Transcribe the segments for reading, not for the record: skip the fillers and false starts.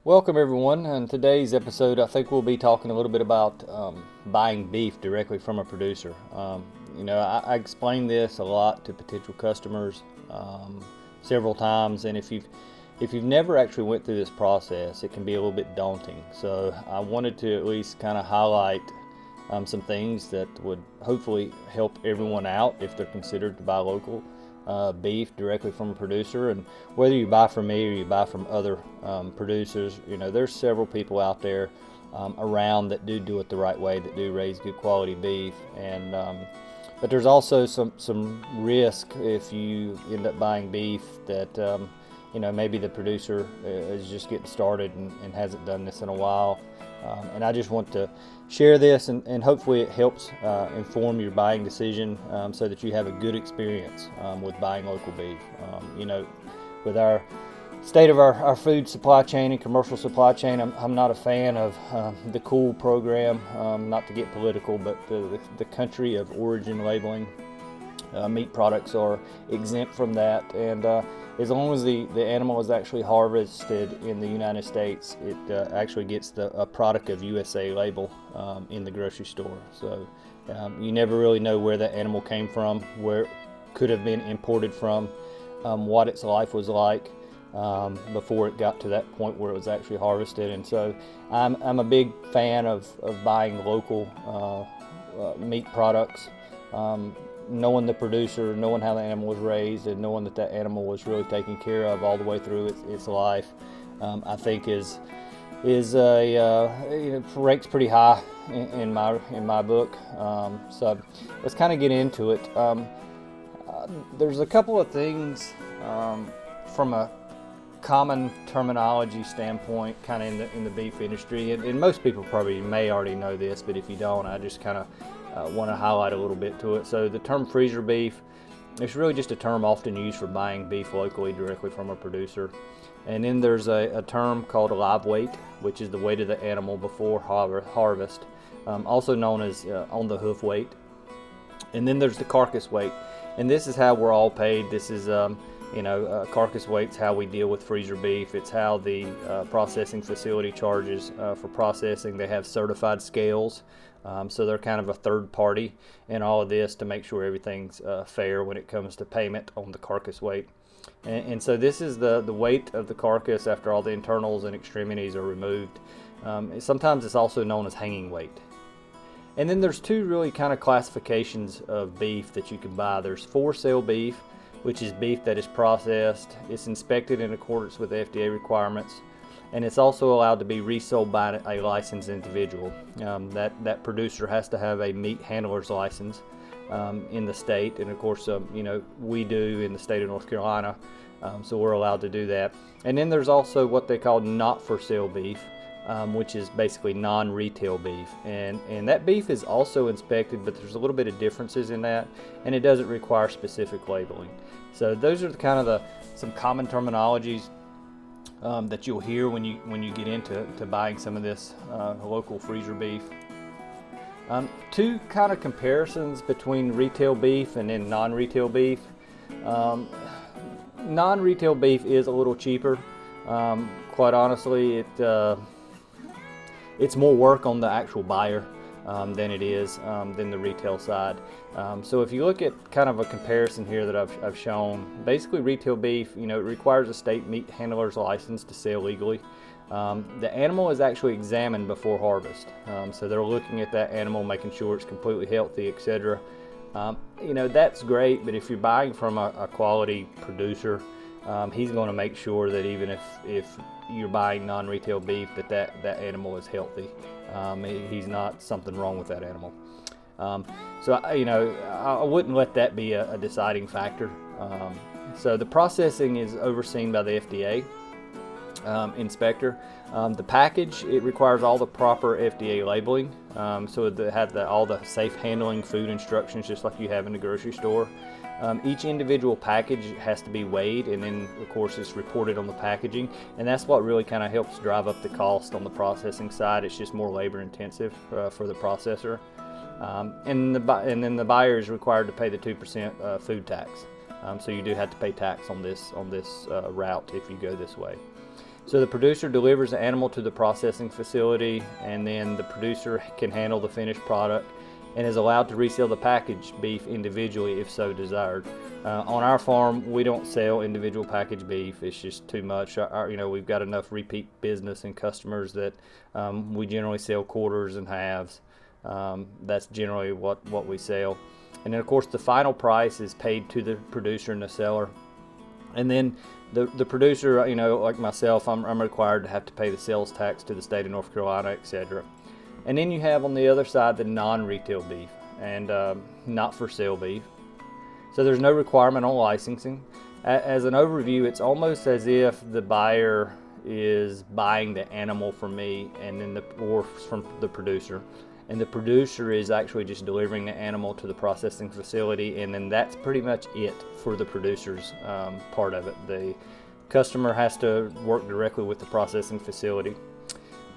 Welcome everyone. In today's episode, I think we'll be talking a little bit about buying beef directly from a producer. I explain this a lot to potential customers several times, and if you've never actually went through this process, it can be a little bit daunting. So I wanted to at least kind of highlight some things that would hopefully help everyone out if they're considered to buy local beef directly from a producer. And whether you buy from me or you buy from other producers, there's several people out there around that do it the right way, that do raise good quality beef. And but there's also some risk if you end up buying beef that maybe the producer is just getting started and hasn't done this in a while. And I just want to share this, and hopefully it helps inform your buying decision so that you have a good experience with buying local beef. With our state of our food supply chain and commercial supply chain, I'm not a fan of the COOL program, not to get political, but the country of origin labeling. Meat products are exempt from that, and as long as the animal is actually harvested in the United States, it actually gets a product of USA label in the grocery store. So you never really know where that animal came from, where it could have been imported from, what its life was like before it got to that point where it was actually harvested. And so I'm a big fan of buying local meat products. Knowing the producer, knowing how the animal was raised, and knowing that animal was really taken care of all the way through its life, I think ranks pretty high in my book. So let's kind of get into it. There's a couple of things from a common terminology standpoint, kind of in the beef industry, and most people probably may already know this, but if you don't, I just kind of want to highlight a little bit to it. So the term freezer beef, it's really just a term often used for buying beef locally directly from a producer. And then there's a term called a live weight, which is the weight of the animal before harvest, also known as on the hoof weight. And then there's the carcass weight, and this is how we're all paid. This is carcass weight's how we deal with freezer beef. It's how the processing facility charges for processing. They have certified scales, so they're kind of a third party in all of this to make sure everything's fair when it comes to payment on the carcass weight. And so this is the weight of the carcass after all the internals and extremities are removed. Sometimes it's also known as hanging weight. And then there's two really kind of classifications of beef that you can buy. There's for sale beef, which is beef that is processed. It's inspected in accordance with FDA requirements, and it's also allowed to be resold by a licensed individual. That producer has to have a meat handler's license in the state, and of course we do in the state of North Carolina, so we're allowed to do that. And then there's also what they call not for sale beef, which is basically non-retail beef, and that beef is also inspected, but there's a little bit of differences in that, and it doesn't require specific labeling. So those are some common terminologies that you'll hear when you get into buying some of this local freezer beef. Two kind of comparisons between retail beef and then non-retail beef. Non-retail beef is a little cheaper. Quite honestly, it's more work on the actual buyer than it is than the retail side. So if you look at kind of a comparison here that I've shown, basically retail beef, it requires a state meat handler's license to sell legally. The animal is actually examined before harvest. So they're looking at that animal, making sure it's completely healthy, etc. That's great, but if you're buying from a quality producer, he's going to make sure that even if you're buying non-retail beef, that animal is healthy. He's not something wrong with that animal. So I wouldn't let that be a deciding factor. So the processing is overseen by the FDA inspector. The package, it requires all the proper FDA labeling, so it had all the safe handling food instructions just like you have in the grocery store. Each individual package has to be weighed, and then of course it's reported on the packaging, and that's what really kind of helps drive up the cost on the processing side. It's just more labor intensive for the processor, and then the buyer is required to pay the 2% food tax. So you do have to pay tax on this route if you go this way. So the producer delivers the animal to the processing facility, and then the producer can handle the finished product and is allowed to resell the packaged beef individually if so desired. On our farm, we don't sell individual packaged beef. It's just too much. We've got enough repeat business and customers that we generally sell quarters and halves. That's generally what we sell. And then of course the final price is paid to the producer and the seller. And then the producer, like myself, I'm required to have to pay the sales tax to the state of North Carolina, etc. And then you have on the other side the non-retail beef and not for sale beef. So there's no requirement on licensing. As an overview, it's almost as if the buyer is buying the animal from me and then or from the producer. And the producer is actually just delivering the animal to the processing facility, and then that's pretty much it for the producer's part of it. The customer has to work directly with the processing facility.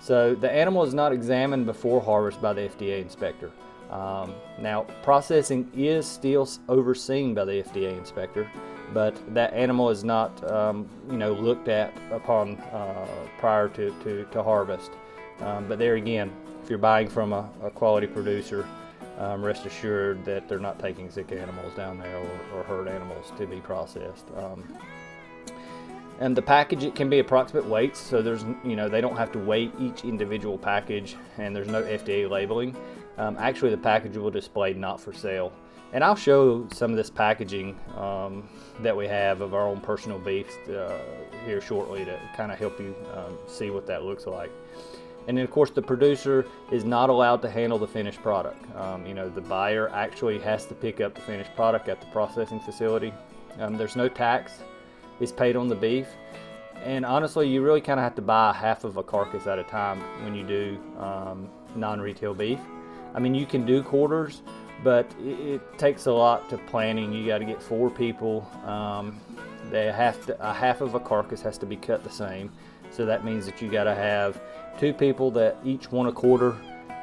So the animal is not examined before harvest by the FDA inspector. Now, processing is still overseen by the FDA inspector, but that animal is not looked at upon prior to harvest. But there again, if you're buying from a quality producer, rest assured that they're not taking sick animals down there or hurt animals to be processed. And the package, it can be approximate weights, so there's they don't have to weigh each individual package, and there's no FDA labeling. Actually, the package will display not for sale. And I'll show some of this packaging that we have of our own personal beef here shortly to kind of help you see what that looks like. And then of course the producer is not allowed to handle the finished product. The buyer actually has to pick up the finished product at the processing facility. There's no tax is paid on the beef. And honestly, you really kind of have to buy half of a carcass at a time when you do non-retail beef. I mean, you can do quarters, but it takes a lot to planning. You got to get 4 people. A half of a carcass has to be cut the same. So that means that you got to have 2 people that each want a quarter,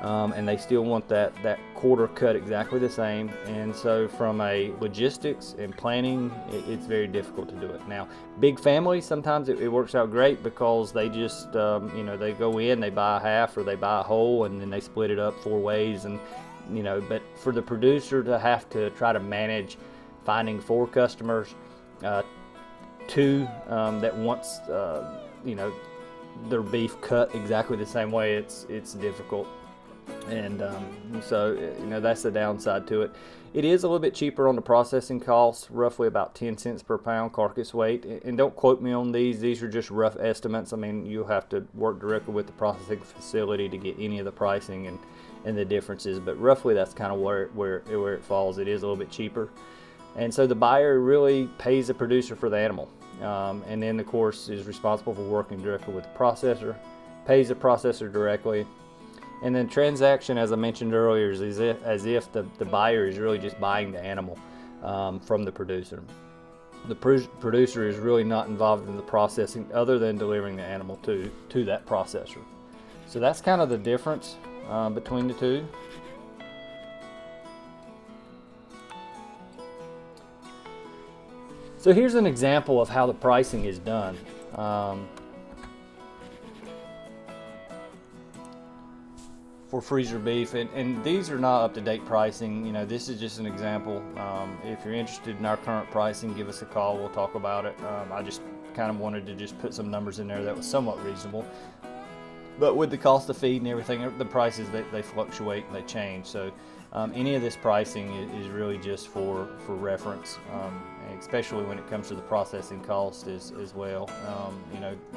and they still want that quarter cut exactly the same. And so from a logistics and planning, it's very difficult to do it. Now, big families, sometimes it works out great because they just, they go in, they buy a half or they buy a whole, and then they split it up 4 ways. And, but for the producer to have to try to manage finding 4 customers, 2 that wants, their beef cut exactly the same way, it's difficult. And so that's the downside to it. It is a little bit cheaper on the processing costs, roughly about 10 cents per pound carcass weight. And don't quote me on these are just rough estimates. I mean, you'll have to work directly with the processing facility to get any of the pricing and the differences, but roughly that's kind of where it falls. It is a little bit cheaper. And so the buyer really pays the producer for the animal. And then of course is responsible for working directly with the processor, pays the processor directly. And then transaction, as I mentioned earlier, is as if the buyer is really just buying the animal from the producer. The producer is really not involved in the processing other than delivering the animal to that processor. So that's kind of the difference between the two. So here's an example of how the pricing is done. For freezer beef, and these are not up-to-date pricing. This is just an example. If you're interested in our current pricing, give us a call. We'll talk about it. I just kind of wanted to just put some numbers in there that was somewhat reasonable. But with the cost of feed and everything, the prices they fluctuate and they change. So any of this pricing is really just for reference, especially when it comes to the processing cost as well.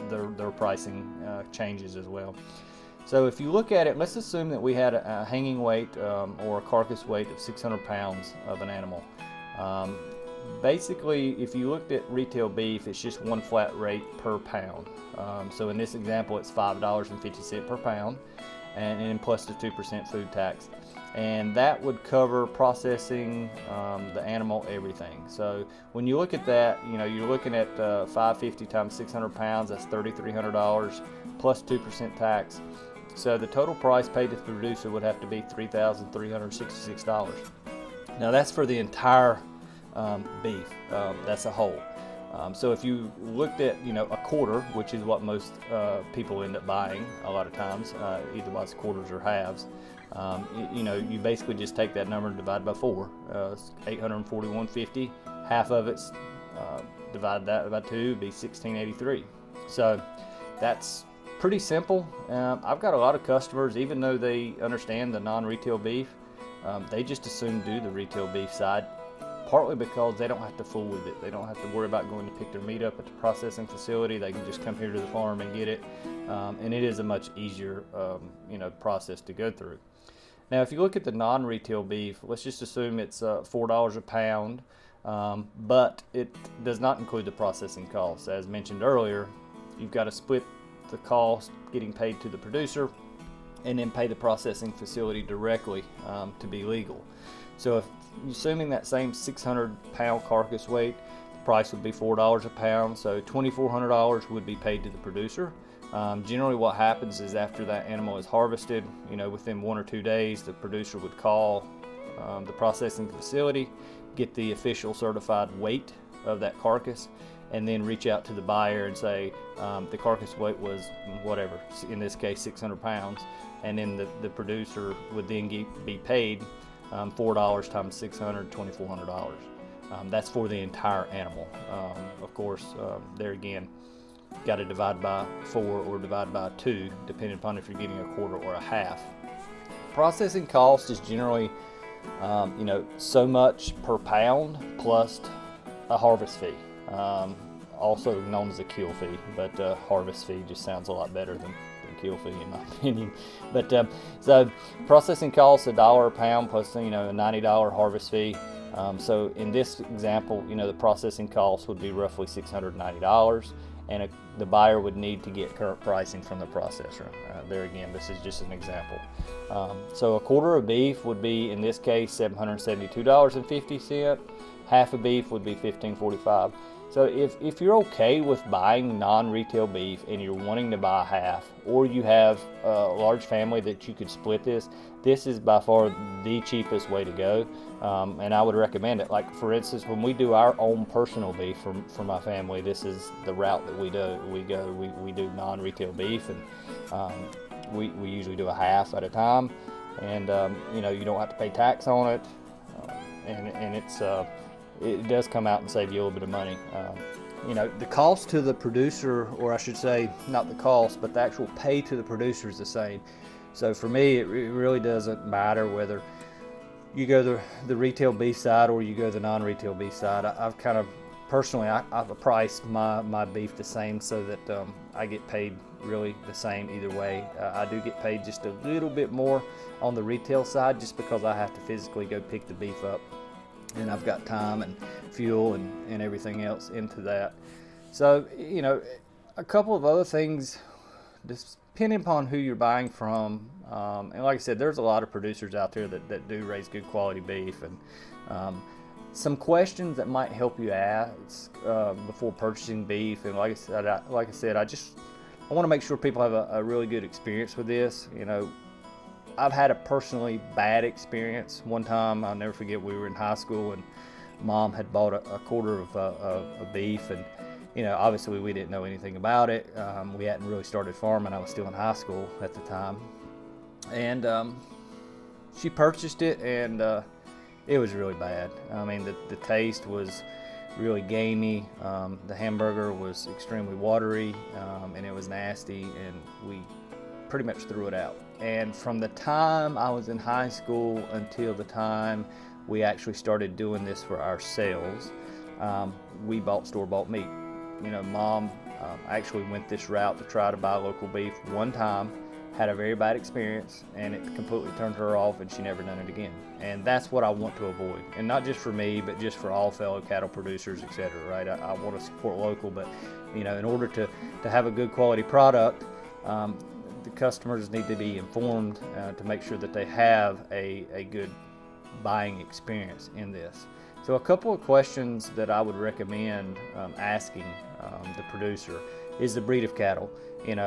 Their pricing changes as well. So if you look at it, let's assume that we had a hanging weight or a carcass weight of 600 pounds of an animal. Basically, if you looked at retail beef, it's just one flat rate per pound. So in this example, it's $5.50 per pound, and then plus the 2% food tax. And that would cover processing, the animal, everything. So when you look at that, you're looking at $5.50 times 600 pounds, that's $3,300 plus 2% tax. So the total price paid to the producer would have to be $3,366. Now that's for the entire beef, that's a whole. So if you looked at, a quarter, which is what most people end up buying a lot of times, either buys quarters or halves, you basically just take that number and divide by 4. It's 841.50. Half of it's divide that by 2 would be 1683. So that's pretty simple. I've got a lot of customers, even though they understand the non-retail beef, they just assume do the retail beef side, partly because they don't have to fool with it. They don't have to worry about going to pick their meat up at the processing facility. They can just come here to the farm and get it, and it is a much easier process to go through. Now, if you look at the non-retail beef, let's just assume it's $4 a pound, but it does not include the processing costs. As mentioned earlier, you've got to split the cost getting paid to the producer and then pay the processing facility directly to be legal. So if assuming that same 600-pound carcass weight, the price would be $4 a pound, so $2,400 would be paid to the producer. Generally what happens is after that animal is harvested, within 1 or 2 days, the producer would call the processing facility, get the official certified weight of that carcass, and then reach out to the buyer and say the carcass weight was whatever, in this case 600 pounds, and then the producer would then be paid $4 times 600, $2,400. That's for the entire animal. Of course, there again, got to divide by 4 or divide by 2, depending upon if you're getting a quarter or a half. Processing cost is generally, so much per pound plus a harvest fee, also known as a kill fee, but harvest fee just sounds a lot better than kill fee in my opinion. But so processing costs $1 a pound plus a $90 harvest fee. So in this example, the processing cost would be roughly $690, and the buyer would need to get current pricing from the processor. There again, this is just an example. So a quarter of beef would be, in this case, $772.50. Half of beef would be $15.45. So if you're okay with buying non-retail beef and you're wanting to buy half, or you have a large family that you could split this is by far the cheapest way to go, and I would recommend it. Like for instance, when we do our own personal beef for my family, this is the route that we do. We do non-retail beef, and we usually do a half at a time, and you don't have to pay tax on it, and it does come out and save you a little bit of money. The cost to the producer, or I should say, not the cost, but the actual pay to the producer is the same. So for me, it really doesn't matter whether you go the retail beef side or you go the non-retail beef side. I've kind of, personally, I've priced my beef the same so that I get paid really the same either way. I do get paid just a little bit more on the retail side just because I have to physically go pick the beef up, and I've got time and fuel and everything else into that. So, a couple of other things, depending upon who you're buying from, and like I said, there's a lot of producers out there that do raise good quality beef, and some questions that might help you ask before purchasing beef. And like I said, I want to make sure people have a really good experience with this. I've had a personally bad experience. One time, I'll never forget, we were in high school and Mom had bought a quarter of beef, and obviously we didn't know anything about it. We hadn't really started farming. I was still in high school at the time, and she purchased it, and it was really bad. I mean, the taste was really gamey. The hamburger was extremely watery, and it was nasty, and we pretty much threw it out. And from the time I was in high school until the time we actually started doing this for ourselves, we bought store-bought meat. Mom actually went this route to try to buy local beef one time, had a very bad experience, and it completely turned her off, and she never done it again. And that's what I want to avoid, and not just for me, but just for all fellow cattle producers, etc. Right? I want to support local, but in order to have a good quality product, the customers need to be informed to make sure that they have a good buying experience in this. So a couple of questions that I would recommend asking the producer is the breed of cattle. I'm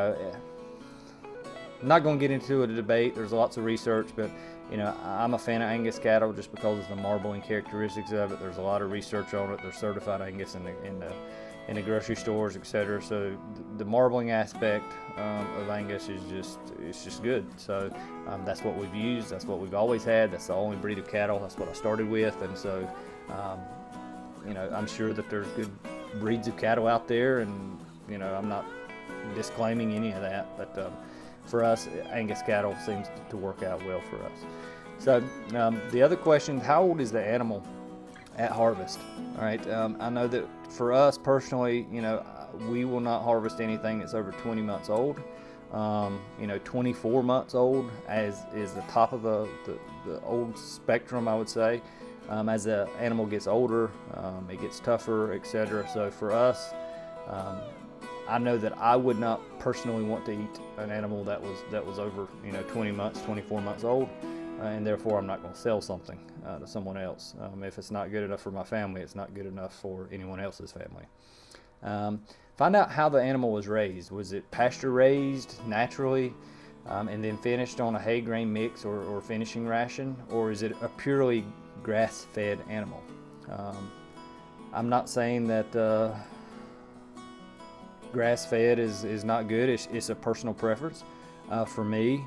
not going to get into a debate. There's lots of research, but I'm a fan of Angus cattle just because of the marbling characteristics of it. There's a lot of research on it. They're certified Angus in in the grocery stores, etc. So the marbling aspect of Angus is just good. So that's what we've used. That's what we've always had. That's the only breed of cattle. That's what I started with, and so I'm sure that there's good breeds of cattle out there, and I'm not disclaiming any of that, but for us, Angus cattle seems to work out well for us. So the other question, how old is the animal at harvest? All right, I know that for us personally, we will not harvest anything that's over 20 months old. 24 months old is the top of the old spectrum, I would say. As the animal gets older, it gets tougher, etc. So for us, I know that I would not personally want to eat an animal that was over 20 months, 24 months old, and therefore I'm not going to sell something to someone else. If it's not good enough for my family, it's not good enough for anyone else's family. Find out how the animal was raised. Was it pasture raised naturally and then finished on a hay grain mix or finishing ration, or is it a purely grass-fed animal? I'm not saying that grass-fed is not good. It's a personal preference. For me,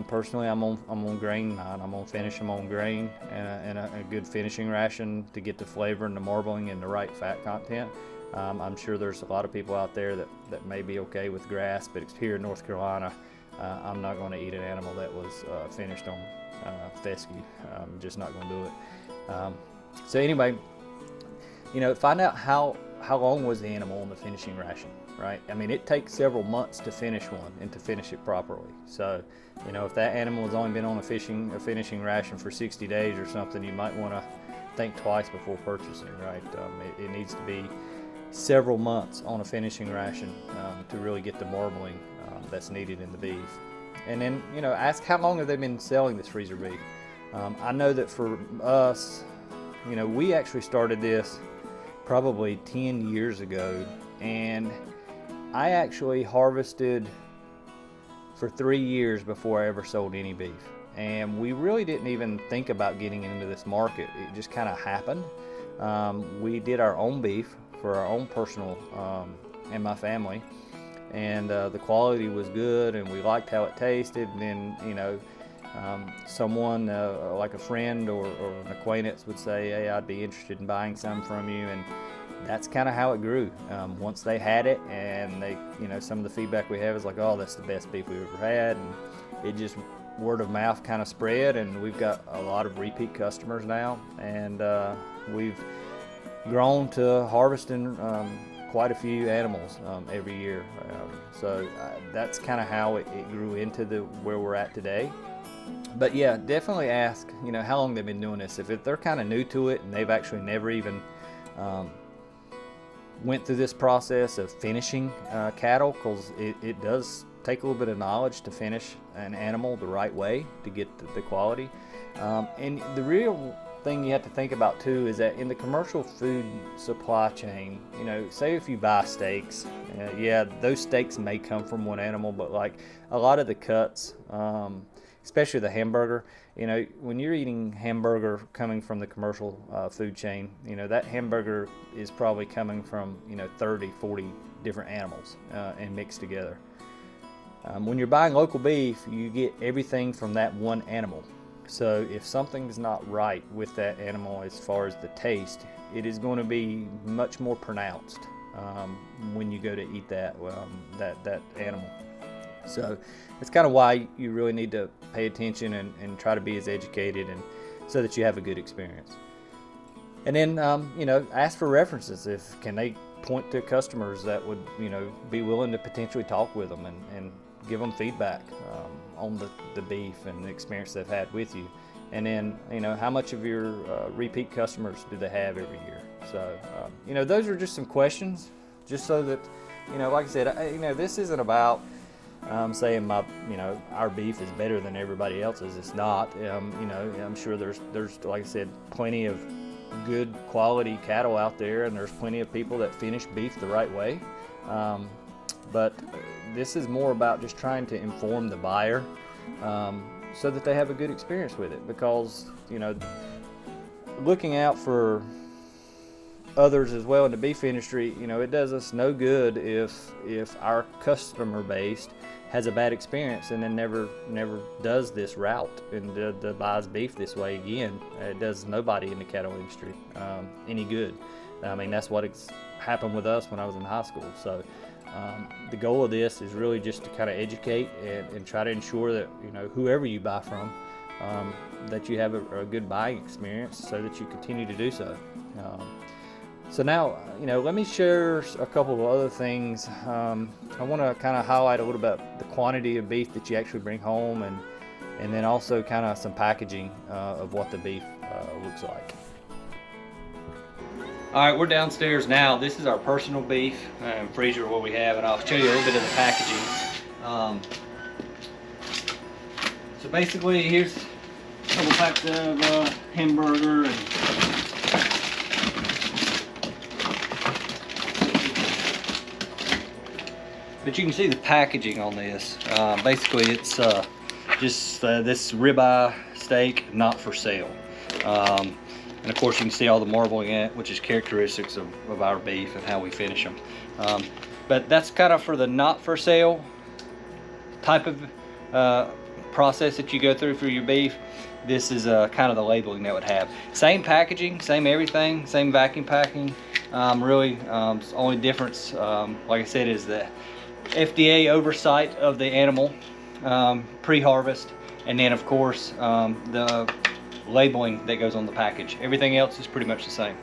personally, I'm on grain. I'm on finish. I'm on grain and a good finishing ration to get the flavor and the marbling and the right fat content. I'm sure there's a lot of people out there that may be okay with grass, but here in North Carolina, I'm not going to eat an animal that was finished on fescue. I'm just not going to do it. So anyway, find out how long was the animal on the finishing ration, right? I mean, it takes several months to finish one and to finish it properly. So, if that animal has only been on a finishing ration for 60 days or something, you might want to think twice before purchasing, right? It needs to be several months on a finishing ration to really get the marbling that's needed in the beef. And then, ask how long have they been selling this freezer beef? I know that for us, we actually started this probably 10 years ago, and I actually harvested for 3 years before I ever sold any beef. And we really didn't even think about getting into this market. It just kind of happened. We did our own beef for our own personal and my family, and the quality was good, and we liked how it tasted. And then someone like a friend or an acquaintance would say, hey, I'd be interested in buying some from you, and that's kind of how it grew. Once they had it, and they some of the feedback we have is like, oh, that's the best beef we've ever had, and it just word of mouth kind of spread, and we've got a lot of repeat customers now, and we've grown to harvesting quite a few animals every year. So that's kind of how it grew into where we're at today. But yeah, definitely ask, how long they've been doing this. If they're kind of new to it and they've actually never even went through this process of finishing cattle, because it does take a little bit of knowledge to finish an animal the right way to get the quality. And the real thing you have to think about too is that in the commercial food supply chain, say if you buy steaks, those steaks may come from one animal, but like a lot of the cuts, especially the hamburger, when you're eating hamburger coming from the commercial food chain, that hamburger is probably coming from 30, 40 different animals and mixed together. When you're buying local beef, you get everything from that one animal. So if something's not right with that animal as far as the taste, it is going to be much more pronounced when you go to eat that animal. So it's kind of why you really need to pay attention and try to be as educated, and so that you have a good experience. And then ask for references. Can they point to customers that would be willing to potentially talk with them and give them feedback on the beef and the experience they've had with you. And then how much of your repeat customers do they have every year? So those are just some questions, just so that like I said, this isn't about saying our beef is better than everybody else's. It's not. I'm sure there's like I said, plenty of good quality cattle out there, and there's plenty of people that finish beef the right way. But this is more about just trying to inform the buyer so that they have a good experience with it, because looking out for others as well in the beef industry, you know, it does us no good if our customer base has a bad experience and then never does this route and buys beef this way again. It does nobody in the cattle industry any good. I mean, that's what happened with us when I was in high school. So the goal of this is really just to kind of educate and try to ensure that, you know, whoever you buy from, that you have a good buying experience so that you continue to do so. So now, you know, let me share a couple of other things. I want to kind of highlight a little bit the quantity of beef that you actually bring home, and then also kind of some packaging of what the beef looks like. All right, we're downstairs now. This is our personal beef freezer, what we have, and I'll show you a little bit of the packaging. So basically, here's a couple packs of hamburger and but you can see the packaging on this. Basically, it's just this ribeye steak, not for sale. And of course, you can see all the marbling in it, which is characteristics of our beef and how we finish them. But that's kind of for the not for sale type of process that you go through for your beef. This is kind of the labeling that would have. Same packaging, same everything, same vacuum packing. Really, the only difference, like I said, is the FDA oversight of the animal pre-harvest, and then of course the labeling that goes on the package. Everything else is pretty much the same.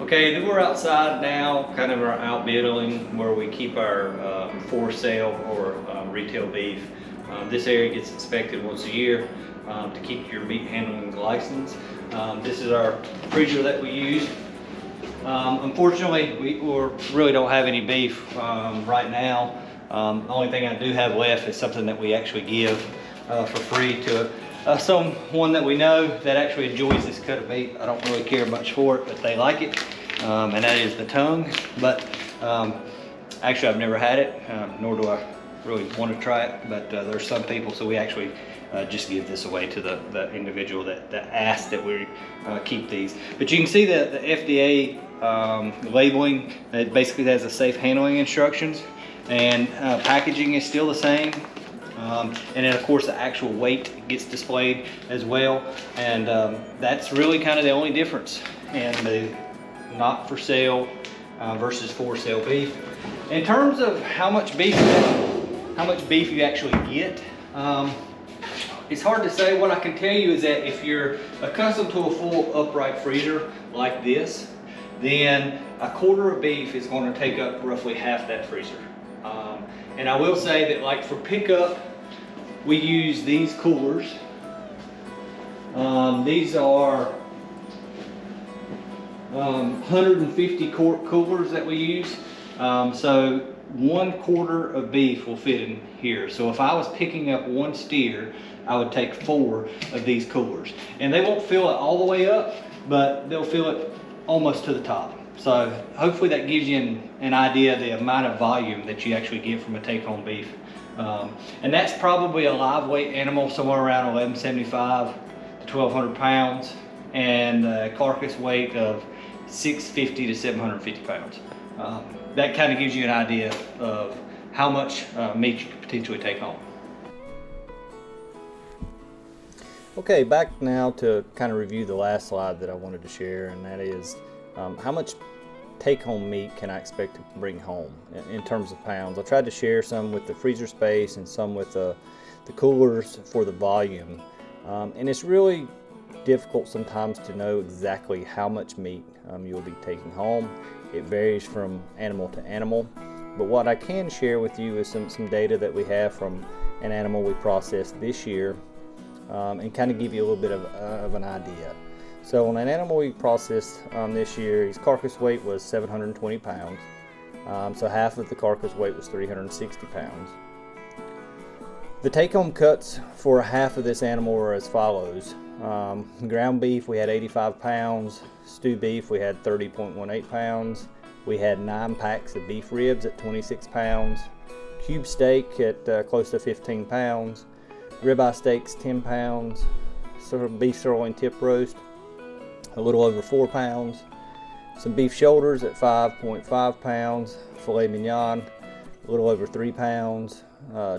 Okay, then we're outside now, kind of our outbuilding where we keep our for sale or retail beef. This area gets inspected once a year to keep your meat handling license. This is our freezer that we use. Unfortunately, we really don't have any beef right now. The only thing I do have left is something that we actually give for free to someone that we know that actually enjoys this cut of meat. I don't really care much for it, but they like it, and that is the tongue. But actually, I've never had it, nor do I really want to try it, but there's some people, so we actually just give this away to the individual that asked that we keep these. But you can see the FDA labeling. It basically has the safe handling instructions, and packaging is still the same. And then of course the actual weight gets displayed as well, and that's really kind of the only difference in the not for sale versus for sale beef. In terms of how much beef you actually get, it's hard to say. What I can tell you is that if you're accustomed to a full upright freezer like this, then a quarter of beef is going to take up roughly half that freezer. And I will say that, like for pickup, we use these coolers. These are 150 quart coolers that we use. So 1/4 of beef will fit in here. So if I was picking up one steer, I would take 4 of these coolers. And they won't fill it all the way up, but they'll fill it almost to the top. So hopefully that gives you an idea of the amount of volume that you actually get from a take-home beef. And that's probably a live weight animal, somewhere around 1175 to 1200 pounds, and a carcass weight of 650 to 750 pounds. That kind of gives you an idea of how much meat you could potentially take home. Okay, back now to kind of review the last slide that I wanted to share, and that is how much take-home meat can I expect to bring home in terms of pounds. I tried to share some with the freezer space and some with the coolers for the volume, and it's really difficult sometimes to know exactly how much meat you'll be taking home. It varies from animal to animal, but what I can share with you is some data that we have from an animal we processed this year, and kind of give you a little bit of an idea. So on an animal we processed this year, his carcass weight was 720 pounds. So half of the carcass weight was 360 pounds. The take-home cuts for half of this animal were as follows. Ground beef, we had 85 pounds. Stew beef, we had 30.18 pounds. We had 9 packs of beef ribs at 26 pounds. Cube steak at close to 15 pounds. Ribeye steaks, 10 pounds. Sort of beef sirloin tip roast, a little over 4 pounds. Some beef shoulders at 5.5 pounds, filet mignon, a little over 3 pounds,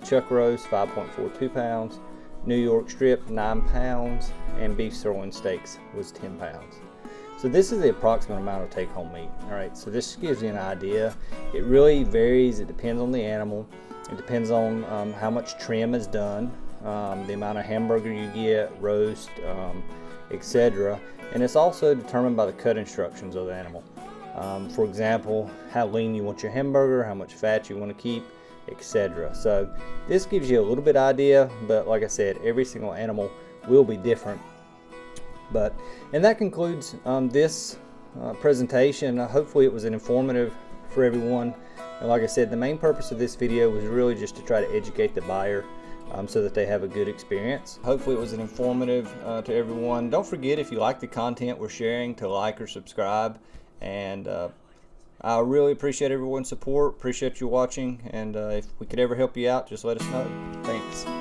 chuck roast, 5.42 pounds, New York strip, 9 pounds, and beef sirloin steaks was 10 pounds. So this is the approximate amount of take-home meat. All right, so this gives you an idea. It really varies. It depends on the animal. It depends on how much trim is done, the amount of hamburger you get, roast, etc. And it's also determined by the cut instructions of the animal. For example, how lean you want your hamburger, how much fat you want to keep, etc. So this gives you a little bit idea, but like I said, every single animal will be different. And that concludes this presentation. Hopefully it was informative for everyone. And like I said, the main purpose of this video was really just to try to educate the buyer so that they have a good experience. Hopefully it was informative to everyone. Don't forget, if you like the content we're sharing, to like or subscribe. And I really appreciate everyone's support. Appreciate you watching. And if we could ever help you out, just let us know. Thanks.